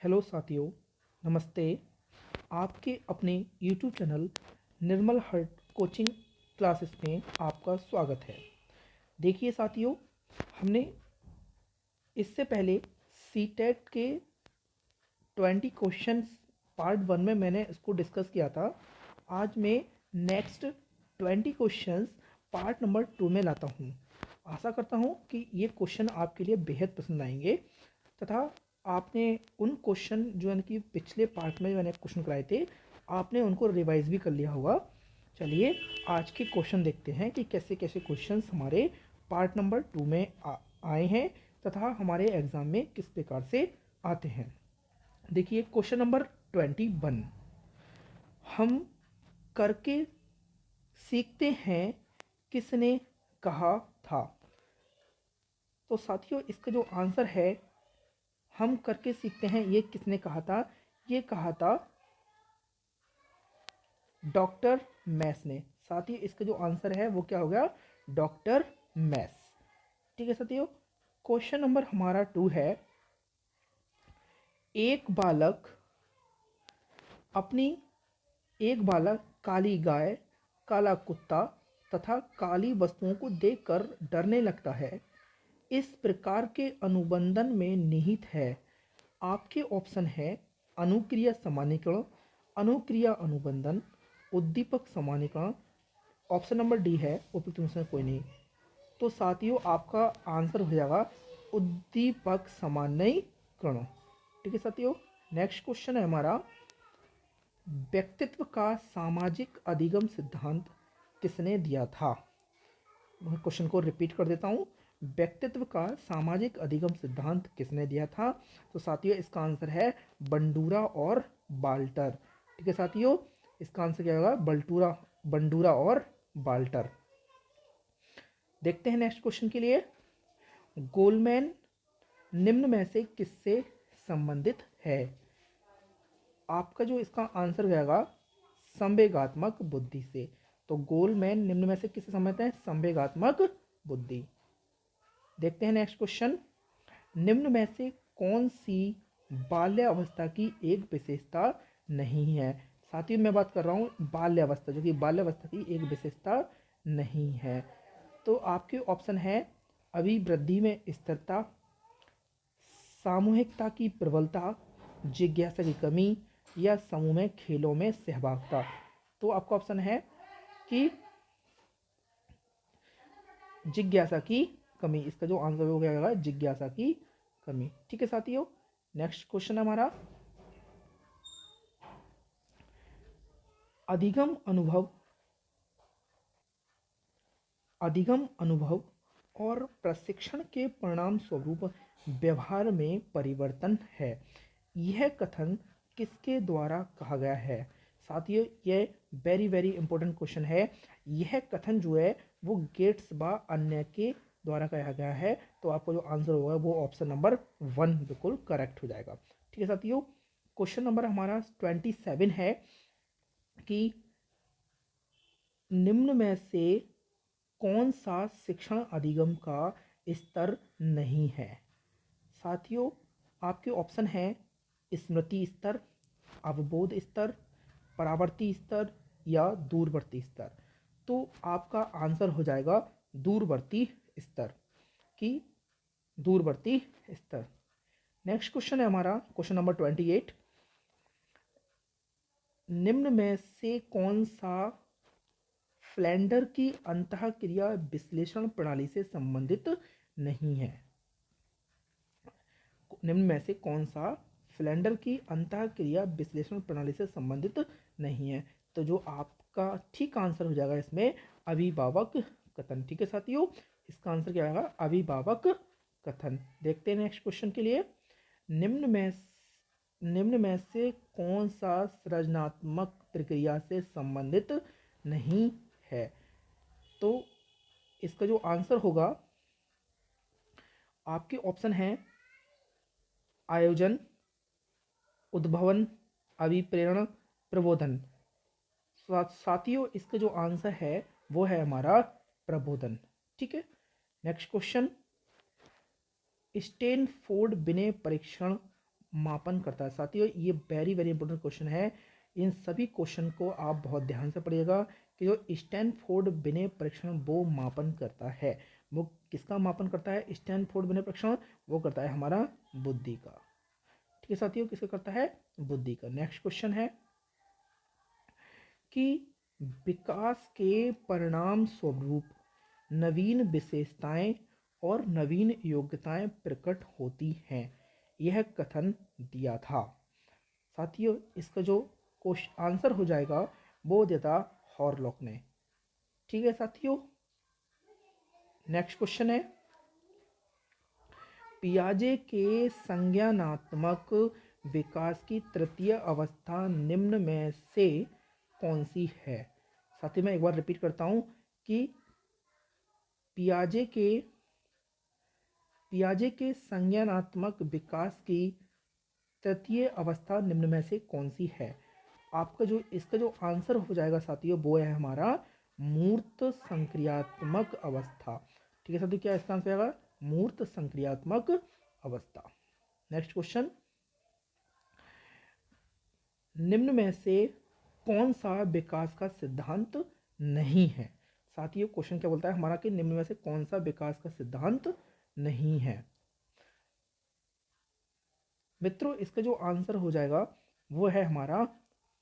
Hello साथियों, नमस्ते। आपके अपने यूट्यूब चैनल निर्मल हर्ट कोचिंग क्लासेस में आपका स्वागत है। देखिए साथियों, हमने इससे पहले सीटेट के 20 क्वेश्चंस पार्ट 1 में मैंने इसको डिस्कस किया था। आज मैं नेक्स्ट 20 क्वेश्चंस पार्ट नंबर 2 में लाता हूँ। आशा करता हूँ कि ये क्वेश्चन आपके लिए बेहद पसंद आएंगे तथा आपने उन क्वेश्चन जो है कि पिछले पार्ट में मैंने क्वेश्चन कराए थे, आपने उनको रिवाइज भी कर लिया होगा। चलिए आज के क्वेश्चन देखते हैं कि कैसे कैसे क्वेश्चंस हमारे पार्ट नंबर 2 में आए हैं तथा हमारे एग्ज़ाम में किस प्रकार से आते हैं। देखिए क्वेश्चन नंबर 21, हम करके सीखते हैं किसने कहा था। तो साथियों इसका जो आंसर है, हम करके सीखते हैं, ये किसने कहा था? ये कहा था डॉक्टर मैस ने। साथियों इसका जो आंसर है वो क्या हो गया? डॉक्टर मैस। ठीक है साथियों, क्वेश्चन नंबर हमारा 2 है, एक बालक अपनी एक बालक काली गाय, काला कुत्ता तथा काली वस्तुओं को देखकर डरने लगता है। इस प्रकार के अनुबंधन में निहित है। आपके ऑप्शन है अनुक्रिया समानीकरण, अनुक्रिया अनुबंधन, उद्दीपक समानीकरण। ऑप्शन नंबर डी है उपयुक्त में से कोई नहीं। तो साथियों आपका आंसर हो जाएगा उद्दीपक समानीकरण। ठीक है साथियों, नेक्स्ट क्वेश्चन है हमारा, व्यक्तित्व का सामाजिक अधिगम सिद्धांत किसने दिया था? मैं क्वेश्चन को रिपीट कर देता हूँ, व्यक्तित्व का सामाजिक अधिगम सिद्धांत किसने दिया था? तो साथियों इसका आंसर है बंडूरा और बाल्टर। ठीक है साथियों, इसका आंसर क्या होगा? बंडूरा और बाल्टर। देखते हैं नेक्स्ट क्वेश्चन के लिए, गोलमैन निम्न में से किससे संबंधित है? आपका जो इसका आंसर हो जाएगा संवेगात्मक बुद्धि से। तो गोलमैन निम्न में से किससे संबंधित है? संवेगात्मक बुद्धि। देखते हैं नेक्स्ट क्वेश्चन, निम्न में से कौन सी बाल्यावस्था की एक विशेषता नहीं है? साथियों मैं बात कर रहा हूँ बाल्यावस्था, जो कि बाल्यावस्था की एक विशेषता नहीं है। तो आपके ऑप्शन है अभिवृद्धि में स्थिरता, सामूहिकता की प्रबलता, जिज्ञासा की कमी या समूह में खेलों में सहभागिता। तो आपका ऑप्शन है कि जिज्ञासा की कमी। इसका जो आंसर हो गया जिज्ञासा की कमी। ठीक है साथियों, नेक्स्ट क्वेश्चन हमारा, अधिगम अनुभव और प्रशिक्षण के परिणाम स्वरूप व्यवहार में परिवर्तन है। यह कथन किसके द्वारा कहा गया है? साथियों ये वेरी वेरी इंपॉर्टेंट क्वेश्चन है। यह कथन जो है वो गेट्स व अन्य के द्वारा कहा गया है। तो आपको जो आंसर होगा वो ऑप्शन नंबर 1 बिल्कुल करेक्ट हो जाएगा। ठीक है साथियों, क्वेश्चन नंबर हमारा 27 है कि निम्न में से कौन सा शिक्षण अधिगम का स्तर नहीं है? साथियों आपके ऑप्शन है स्मृति स्तर, अवबोध स्तर, परावर्ती स्तर या दूरवर्ती स्तर। तो आपका आंसर हो जाएगा दूरवर्ती स्तर की दूरवर्ती स्तर। नेक्स्ट क्वेश्चन है हमारा क्वेश्चन नंबर 28, निम्न में से कौन सा फ्लैंडर की अंतःक्रिया विश्लेषण प्रणाली से संबंधित नहीं है? निम्न में से कौन सा फ्लैंडर की अंतःक्रिया विश्लेषण प्रणाली से संबंधित नहीं है? तो जो आपका ठीक आंसर हो जाएगा इसमें अभिभावक कथन। ठीक है साथियों, इसका आंसर क्या आएगा? अभिभावक कथन। देखते हैं नेक्स्ट क्वेश्चन के लिए, निम्न में से कौन सा सृजनात्मक प्रक्रिया से संबंधित नहीं है? तो इसका जो आंसर होगा, आपके ऑप्शन हैं आयोजन, उद्भवन, अभिप्रेरण, प्रबोधन। साथियों इसका जो आंसर है वो है हमारा प्रबोधन। ठीक है, नेक्स्ट क्वेश्चन, स्टैनफोर्ड बिने परीक्षण मापन करता है? साथियों ये वेरी वेरी इंपॉर्टेंट क्वेश्चन है। इन सभी क्वेश्चन को आप बहुत ध्यान से पढ़िएगा कि जो स्टैनफोर्ड बिने परीक्षण वो मापन करता है। वो किसका मापन करता है? स्टैनफोर्ड बिने परीक्षण वो करता है हमारा बुद्धि का। ठीक है साथियों, किसका करता है? बुद्धि का। नेक्स्ट क्वेश्चन है कि विकास के परिणाम स्वरूप नवीन विशेषताएं और नवीन योग्यताएं प्रकट होती हैं, यह कथन दिया था। साथियों इसका जो क्वेश्चन आंसर हो जाएगा वो देता हॉरलॉक ने। ठीक है साथियों, नेक्स्ट क्वेश्चन है पियाजे के संज्ञानात्मक विकास की तृतीय अवस्था निम्न में से कौन सी है? साथियों मैं एक बार रिपीट करता हूं कि पियाजे के संज्ञानात्मक विकास की तृतीय अवस्था निम्न में से कौन सी है? आपका जो इसका जो आंसर हो जाएगा साथियों वो है हमारा मूर्त संक्रियात्मक अवस्था। ठीक है साथियों, क्या इसका आंसर आएगा? मूर्त संक्रियात्मक अवस्था। नेक्स्ट क्वेश्चन, निम्न में से कौन सा विकास का सिद्धांत नहीं है? साथियों क्वेश्चन क्या बोलता है हमारा कि निम्न में से कौन सा विकास का सिद्धांत नहीं है? मित्रों इसका जो आंसर हो जाएगा वो है हमारा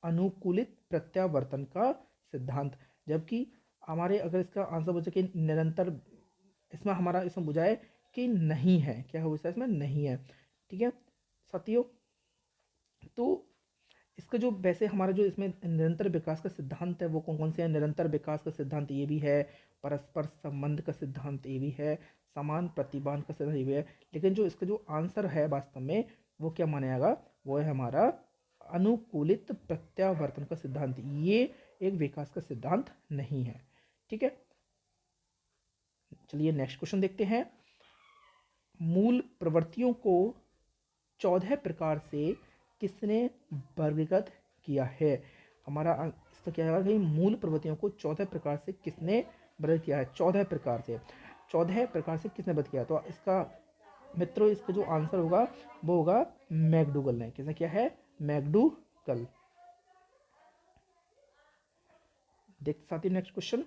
अनुकूलित प्रत्यावर्तन का सिद्धांत। जबकि हमारे अगर इसका आंसर हो जाए कि निरंतर, इसमें हमारा इसमें बुझाए कि नहीं है, क्या हो इसमें नहीं है। ठीक है साथियों, तो इसका जो वैसे हमारा जो इसमें निरंतर विकास का सिद्धांत है वो कौन कौन से हैं? निरंतर विकास का सिद्धांत ये भी है, परस्पर संबंध का सिद्धांत ये भी है, समान प्रतिमान का सिद्धांत ये भी है। लेकिन जो इसका जो आंसर है वास्तव में वो क्या माना जाएगा? वो है हमारा अनुकूलित प्रत्यावर्तन का सिद्धांत। ये एक विकास का सिद्धांत नहीं है। ठीक है, चलिए नेक्स्ट क्वेश्चन देखते हैं। मूल प्रवृत्तियों को 14 प्रकार से किसने वर्गीकृत किया है? हमारा इसका क्या है कि मूल प्रवृत्तियों को 14 प्रकार से किसने वर्गीकृत किया है? 14 प्रकार से, 14 प्रकार से किसने वर्गीकृत किया? तो इसका मित्रों इसका जो आंसर होगा वो होगा मैकडूगल ने। किसने किया है? मैकडूगल। देखते साथ ही नेक्स्ट क्वेश्चन,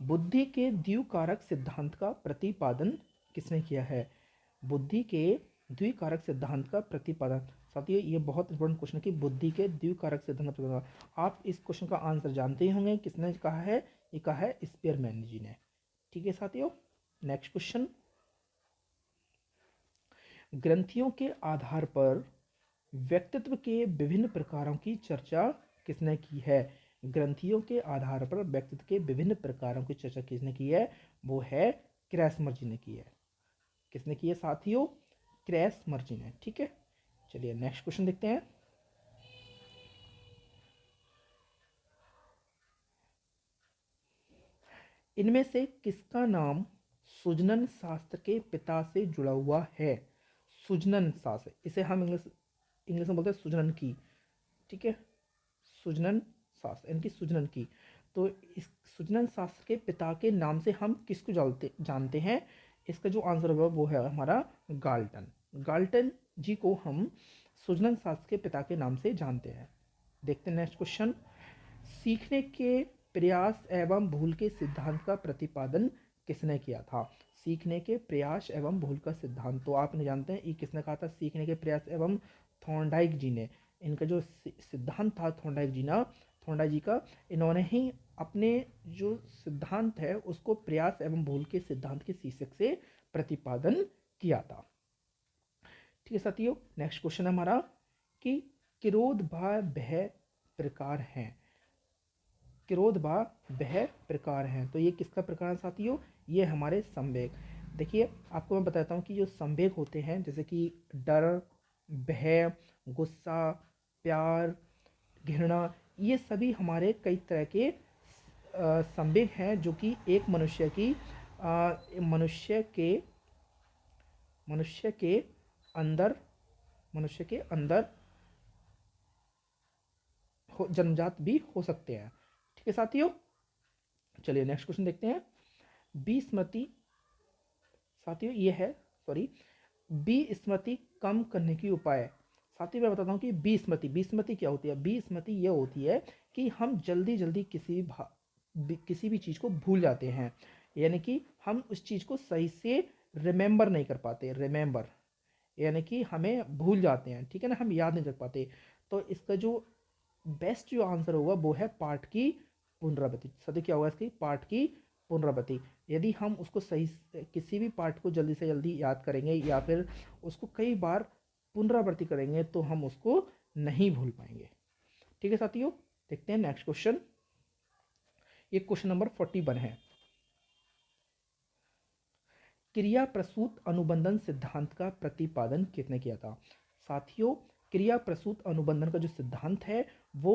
बुद्धि के द्विकारक सिद्धांत का प्रतिपादन किसने किया है? बुद्धि के द्विकारक सिद्धांत का प्रतिपादन। साथियों ये बहुत इंपॉर्टेंट क्वेश्चन है कि बुद्धि के द्विकारक सिद्धांत का प्रतिपादन। आप इस क्वेश्चन का आंसर जानते ही होंगे, किसने कहा है? ये कहा है स्पीयरमैन जी ने। ठीक है साथियों, नेक्स्ट क्वेश्चन, ग्रंथियों के आधार पर व्यक्तित्व के विभिन्न प्रकारों की चर्चा किसने की है? ग्रंथियों के आधार पर व्यक्तित्व के विभिन्न प्रकारों की चर्चा किसने की है? वो है क्रैसमर जी ने की है। किसने की है साथियों? क्रैसमर जी ने। ठीक है, चलिए नेक्स्ट क्वेश्चन देखते हैं। इनमें से किसका नाम सुजनन शास्त्र के पिता से जुड़ा हुआ है? सुजनन शास्त्र, इसे हम इंग्लिश में बोलते हैं सुजनन की। ठीक है, सुजनन शास्त्र, इनकी सुजनन की। तो इस सुजनन शास्त्र के पिता के नाम से हम किसको जानते हैं? इसका जो आंसर होगा वो है हमारा गाल्टन। गाल्टन जी को हम सुजनन शास्त्र के पिता के नाम से जानते हैं। देखते हैं नेक्स्ट क्वेश्चन, सीखने के प्रयास एवं भूल के सिद्धांत का प्रतिपादन किसने किया था? सीखने के प्रयास एवं भूल का सिद्धांत, तो आपने जानते हैं ये किसने कहा था? सीखने के प्रयास एवं थॉर्नडाइक जी ने। इनका जो सिद्धांत था थॉर्नडाइक जी का, इन्होंने ही अपने जो सिद्धांत है उसको प्रयास एवं भूल के सिद्धांत के शीर्षक से प्रतिपादन किया था। ठीक है साथियों, नेक्स्ट क्वेश्चन है हमारा कि क्रोध व भय प्रकार हैं। क्रोध व भय प्रकार हैं, तो ये किसका प्रकार है साथियों? ये हमारे संवेग। देखिए आपको मैं बताता हूँ कि जो संवेग होते हैं जैसे कि डर, भय, गुस्सा, प्यार, घृणा, ये सभी हमारे कई तरह के संवेग हैं जो कि एक मनुष्य के अंदर जन्मजात भी हो सकते हैं। ठीक है साथियों, चलिए नेक्स्ट क्वेश्चन देखते हैं। विस्मृति, साथियों ये है, सॉरी, विस्मृति कम करने की उपाय। साथ ही मैं बताता हूँ कि विस्मृति क्या होती है। विस्मृति ये होती है कि हम जल्दी जल्दी किसी भी चीज़ को भूल जाते हैं, यानी कि हम उस चीज़ को सही से रिमेंबर नहीं कर पाते। रिमेंबर यानी कि हमें भूल जाते हैं, ठीक है ना, हम याद नहीं कर पाते। तो इसका जो बेस्ट जो आंसर होगा वो है पाठ की पुनरावृत्ति। सदी क्या होगा इसकी, पाठ की पुनरावृत्ति। यदि हम उसको किसी भी पाठ को जल्दी से जल्दी याद करेंगे या फिर उसको कई बार पुनरावृत्ति करेंगे तो हम उसको नहीं भूल पाएंगे। ठीक है साथियों, देखते हैं नेक्स्ट क्वेश्चन। ये क्वेश्चन नंबर 41 है। क्रिया प्रसूत अनुबंधन सिद्धांत का प्रतिपादन किसने किया था। साथियों, क्रिया प्रसूत अनुबंधन का जो सिद्धांत है वो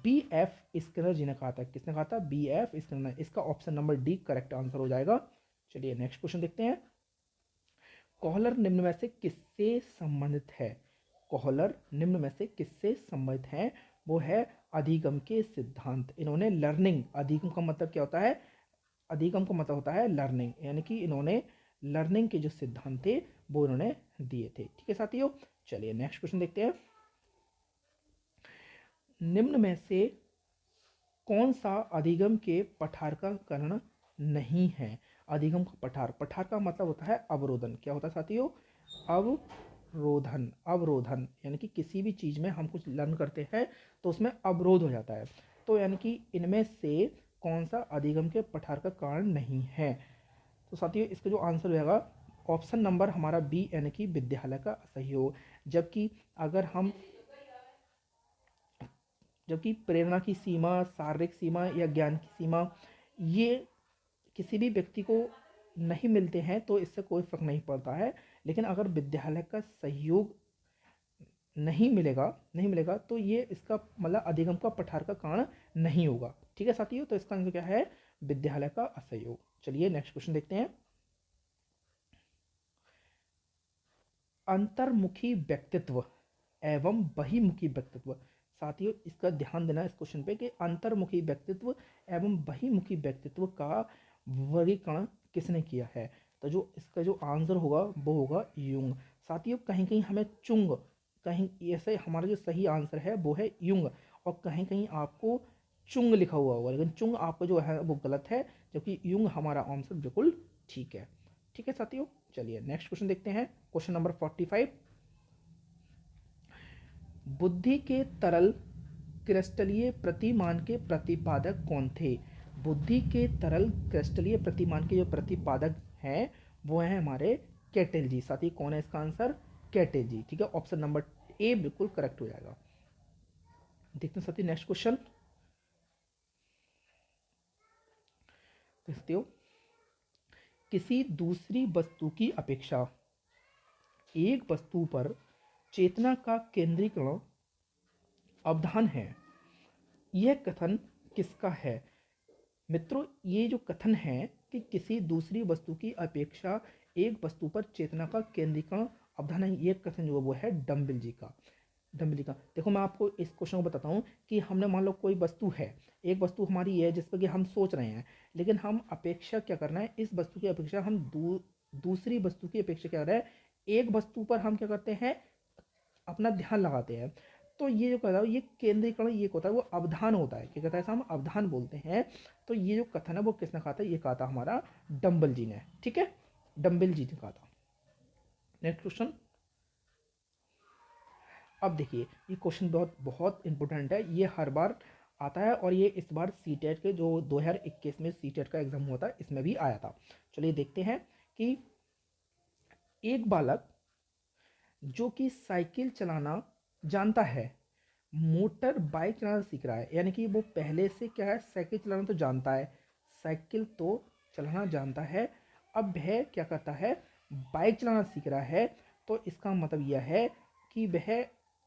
बी एफ स्किनर जी ने कहा था। किसने कहा था, बी एफ स्किनर। इसका option number D correct answer हो जाएगा। चलिए नेक्स्ट क्वेश्चन देखते हैं। कोहलर निम्न में से किससे संबंधित है। कोहलर निम्न में से किससे संबंधित है, वो है अधिगम के सिद्धांत। इन्होंने लर्निंग, अधिगम का मतलब क्या होता है, अधिगम का मतलब होता है लर्निंग, यानी कि इन्होंने लर्निंग के जो सिद्धांत थे वो इन्होंने दिए थे। ठीक है साथियों, चलिए नेक्स्ट क्वेश्चन देखते हैं। निम्न में से कौन सा अधिगम के पठार का कर्ण नहीं है। अधिगम का पठार, पठार का मतलब होता है अवरोधन। क्या होता है साथियों, अवरोधन। अवरोधन यानी कि किसी भी चीज़ में हम कुछ लर्न करते हैं तो उसमें अवरोध हो जाता है। तो यानी कि इनमें से कौन सा अधिगम के पठार का कारण नहीं है। तो साथियों इसका जो आंसर हो जाएगा ऑप्शन नंबर हमारा बी, यानी कि विद्यालय का असहयोग। जबकि अगर हम जबकि प्रेरणा की सीमा, शारीरिक सीमा या ज्ञान की सीमा, ये किसी भी व्यक्ति को नहीं मिलते हैं तो इससे कोई फर्क नहीं पड़ता है। लेकिन अगर विद्यालय का सहयोग नहीं मिलेगा तो ये इसका मतलब अधिगम का पठार का कारण नहीं होगा। ठीक है साथियों, तो इसका आंसर क्या है, विद्यालय का असहयोग। चलिए नेक्स्ट क्वेश्चन देखते हैं। अंतर्मुखी व्यक्तित्व एवं बहिमुखी व्यक्तित्व। साथियों इसका ध्यान देना इस क्वेश्चन पे कि अंतर्मुखी व्यक्तित्व एवं बहिमुखी व्यक्तित्व का वर्गीकरण किसने किया है। तो जो इसका जो आंसर होगा वो होगा युंग। साथियों कहीं कहीं हमें चुंग, कहीं ऐसे हमारा जो सही आंसर है वो है युंग, और कहीं कहीं आपको चुंग लिखा हुआ होगा, लेकिन चुंग आपका जो है वो गलत है, जबकि युंग हमारा आंसर बिल्कुल ठीक है। ठीक है साथियों, चलिए नेक्स्ट क्वेश्चन देखते हैं। Question number 45। बुद्धि के तरल क्रिस्टलीय प्रतिमान के प्रतिपादक कौन थे। बुद्धि के तरल क्रिस्टलीय प्रतिमान के जो प्रतिपादक हैं वो हैं हमारे कैटेल जी। साथ ही कौन है इसका आंसर, कैटेल जी। ठीक है, ऑप्शन नंबर ए बिल्कुल करेक्ट हो जाएगा। देखते हैं साथी नेक्स्ट क्वेश्चन। देखते हो, किसी दूसरी वस्तु की अपेक्षा एक वस्तु पर चेतना का केंद्रीकरण अवधान है, यह कथन किसका है। मित्रों ये जो कथन है कि किसी दूसरी वस्तु की अपेक्षा एक वस्तु पर चेतना का केंद्रीकरण अवधान है, ये कथन जो वो है डम्बिल जी का। डम्बिल जी का देखो, मैं आपको इस क्वेश्चन को बताता हूँ कि हमने मान लो कोई वस्तु है, एक वस्तु हमारी है जिस पर कि हम सोच रहे हैं, लेकिन हम अपेक्षा क्या करना है, इस वस्तु की अपेक्षा हम दूसरी वस्तु की अपेक्षा क्या कर रहे हैं, एक वस्तु पर हम क्या करते हैं, अपना ध्यान लगाते हैं। तो ये जो कहता है ये केंद्रीकरण ये होता है, वो अवधान होता है। क्या कहता है, हम अवधान बोलते हैं। तो ये जो कथन है वो किसने कहा था, ये कहा था हमारा डम्बल जी ने। ठीक है, डम्बल जी ने कहा था। Next question. अब देखिए ये क्वेश्चन बहुत बहुत इंपॉर्टेंट है, ये हर बार आता है, और ये इस बार सीटेट के जो 2021 में सीटेट का एग्जाम हुआ था इसमें भी आया था। चलिए देखते हैं कि एक बालक जो कि साइकिल चलाना जानता है, मोटर बाइक चलाना सीख रहा है, यानी कि वो पहले से क्या है, साइकिल चलाना तो जानता है, साइकिल तो चलाना जानता है, अब वह क्या करता है, बाइक चलाना सीख रहा है। तो इसका मतलब यह है कि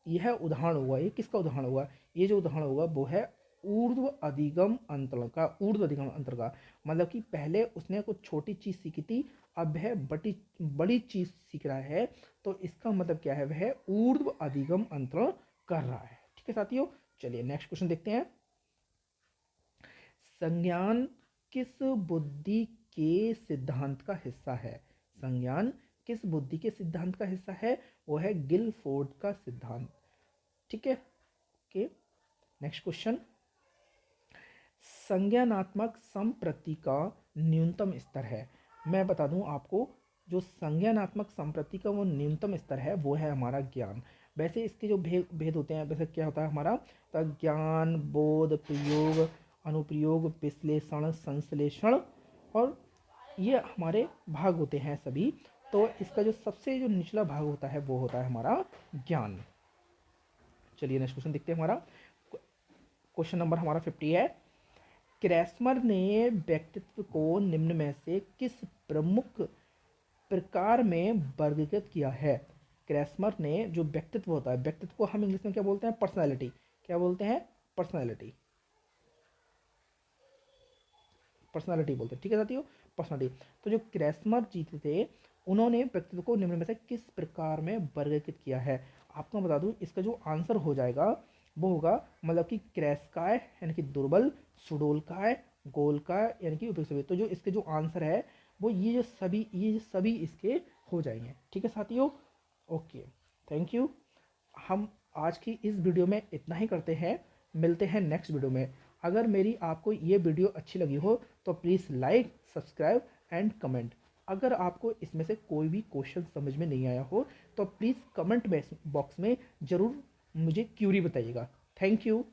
यह उदाहरण होगा, ये किसका उदाहरण होगा, ये जो उदाहरण होगा वो है ऊर्ध्व अधिगम अंतर का। ऊर्ध्व अधिगम अंतर का मतलब कि पहले उसने कुछ छोटी चीज़ सीखी थी, अब वह बड़ी बड़ी चीज़ सीख रहा है। तो इसका मतलब क्या है, वह ऊर्ध्व अधिगम अंतर कर रहा है। ठीक है साथियों, चलिए नेक्स्ट क्वेश्चन देखते हैं। संज्ञान किस बुद्धि के सिद्धांत का हिस्सा है। संज्ञान किस बुद्धि के सिद्धांत का हिस्सा है? वो है गिलफोर्ड का सिद्धांत। ठीक है, ओके। नेक्स्ट क्वेश्चन, संज्ञानात्मक संप्रति का न्यूनतम स्तर है। मैं बता दूं आपको, जो संज्ञानात्मक संप्रति का वो न्यूनतम स्तर है वो है हमारा ज्ञान। वैसे इसके जो भेद भेद होते हैं, वैसे क्या होता है हमारा, तो ज्ञान, बोध, प्रयोग, अनुप्रयोग, विश्लेषण, संश्लेषण, और ये हमारे भाग होते हैं सभी। तो इसका जो सबसे जो निचला भाग होता है वो होता है हमारा ज्ञान। चलिए नेक्स्ट क्वेश्चन देखते हैं हमारा। क्वेश्चन नंबर हमारा 50 है, क्रैस्मर ने व्यक्तित्व को निम्न में से किस प्रमुख प्रकार में वर्गीकृत किया है? क्रैस्मर ने जो व्यक्तित्व होता है, व्यक्तित्व को हम इंग्लिश में क्या बोलते हैं? पर्सनैलिटी। क्या बोलते हैं? पर्सनैलिटी। पर्सनालिटी बोलते हैं, ठीक है साथियों, पर्सनालिटी। तो जो क्रैस्मर जी थे, उन्होंने व्यक्तित्व को निम्न में से किस प्रकार में वर्गीकृत किया है? आपको बता दूं, इसका जो आंसर हो जाएगा वो होगा, मतलब कि क्रैस्काय यानी कि दुर्बल, सुडोलकाय, गोलकाय यानी कि उपयुक्त। तो जो इसके जो आंसर है वो ये सभी इसके हो जाएंगे। ठीक है साथियों, ओके, थैंक यू। हम आज की इस वीडियो में इतना ही करते हैं, मिलते हैं नेक्स्ट वीडियो में। अगर मेरी आपको ये वीडियो अच्छी लगी हो तो please like, subscribe and comment. अगर आपको इसमें से कोई भी क्वेश्चन समझ में नहीं आया हो तो प्लीज़ कमेंट बॉक्स में ज़रूर मुझे क्यूरी बताइएगा। Thank you.